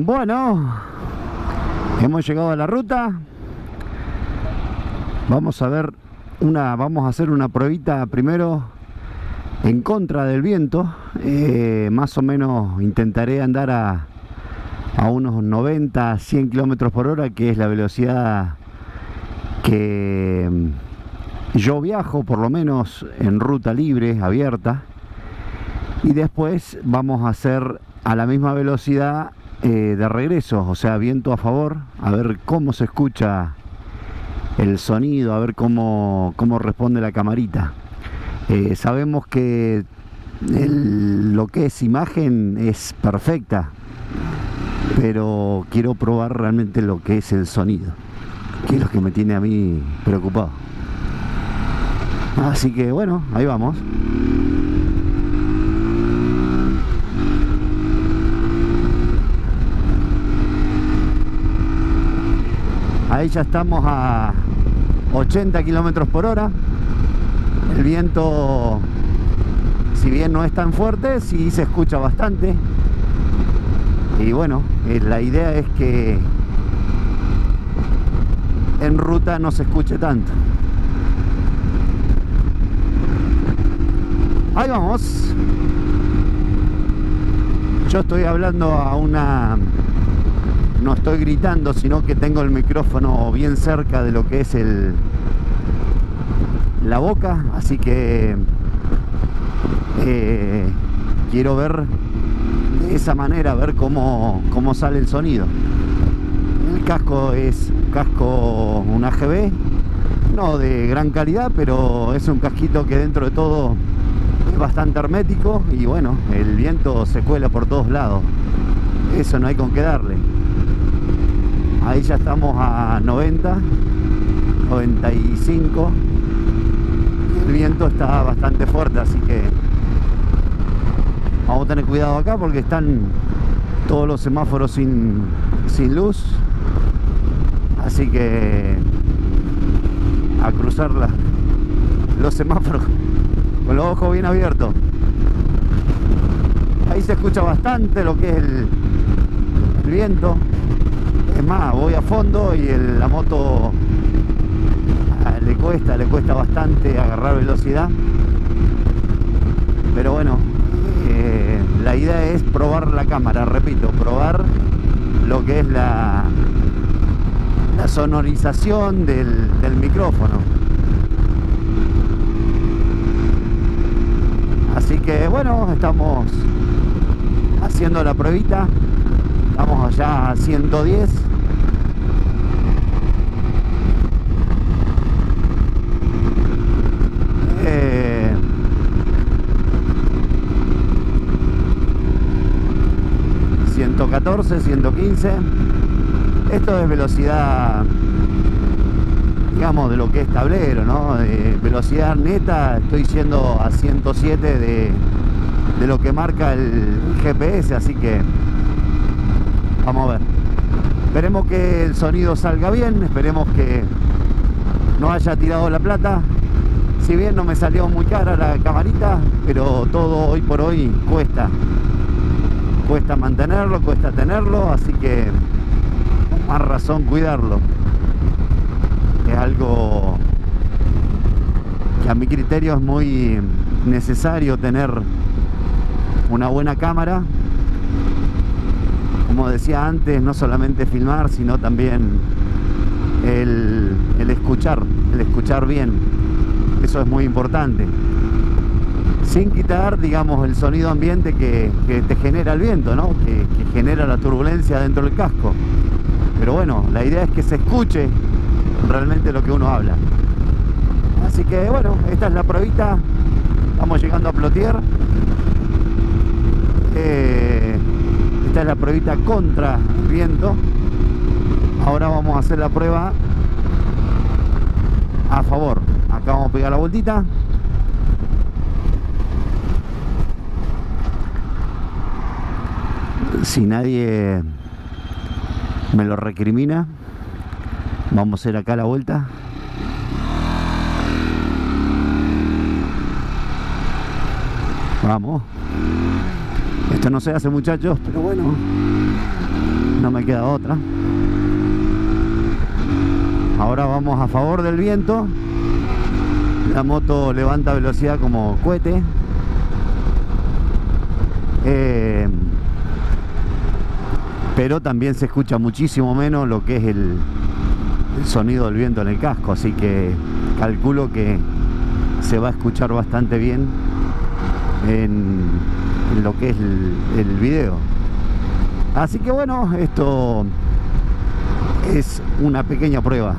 Bueno, hemos llegado a la ruta. Vamos a hacer una pruebita primero en contra del viento. Más o menos intentaré andar a unos 90, 100 kilómetros por hora, que es la velocidad que yo viajo, por lo menos en ruta libre, abierta. Y después vamos a hacer a la misma velocidad de regreso, o sea, viento a favor, a ver cómo se escucha el sonido, a ver cómo responde la camarita. Sabemos que lo que es imagen es perfecta, pero quiero probar realmente lo que es el sonido, que es lo que me tiene a mí preocupado. Así que bueno, ahí vamos. Ahí ya estamos a 80 kilómetros por hora. El viento, si bien no es tan fuerte, sí se escucha bastante. Y bueno, la idea es que en ruta no se escuche tanto. Ahí vamos. Yo estoy hablando a una... No estoy gritando, sino que tengo el micrófono bien cerca de lo que es la boca, así que quiero ver de esa manera, ver cómo sale el sonido. El casco es un AGB, no de gran calidad, pero es un casquito que dentro de todo es bastante hermético y bueno, el viento se cuela por todos lados. Eso no hay con qué darle. Ahí ya estamos a 90, 95. El viento está bastante fuerte, así que vamos a tener cuidado acá porque están todos los semáforos sin luz. Así que a cruzar los semáforos con los ojos bien abiertos. Ahí se escucha bastante lo que es el viento. Es más, voy a fondo y la moto le cuesta bastante agarrar velocidad. Pero bueno, la idea es probar la cámara, repito, probar lo que es la sonorización del micrófono. Así que bueno, estamos haciendo la pruebita. Estamos allá a 110. ...114, 115... Esto es velocidad, digamos, de lo que es tablero, ¿no? Velocidad neta, estoy yendo a 107 de lo que marca el GPS, así que vamos a ver. Esperemos que el sonido salga bien, esperemos que no haya tirado la plata. Si bien no me salió muy cara la camarita, pero todo hoy por hoy cuesta mantenerlo, cuesta tenerlo, así que con más razón cuidarlo. Es algo que a mi criterio es muy necesario tener una buena cámara. Como decía antes, no solamente filmar, sino también el escuchar bien. Eso es muy importante. Sin quitar, digamos, el sonido ambiente que te genera el viento, ¿no? Que genera la turbulencia dentro del casco. Pero bueno, la idea es que se escuche realmente lo que uno habla. Así que bueno, esta es la pruebita. Estamos llegando a Plotier. Esta es la pruebita contra el viento. Ahora vamos a hacer la prueba a favor. Acá vamos a pegar la vueltita. Si nadie me lo recrimina, vamos a hacer acá la vuelta. Vamos. Esto no se hace, muchachos, pero bueno, no me queda otra. Ahora vamos a favor del viento. La moto levanta velocidad como cohete. Pero también se escucha muchísimo menos lo que es el sonido del viento en el casco, así que calculo que se va a escuchar bastante bien en lo que es el video. Así que bueno, esto es una pequeña prueba.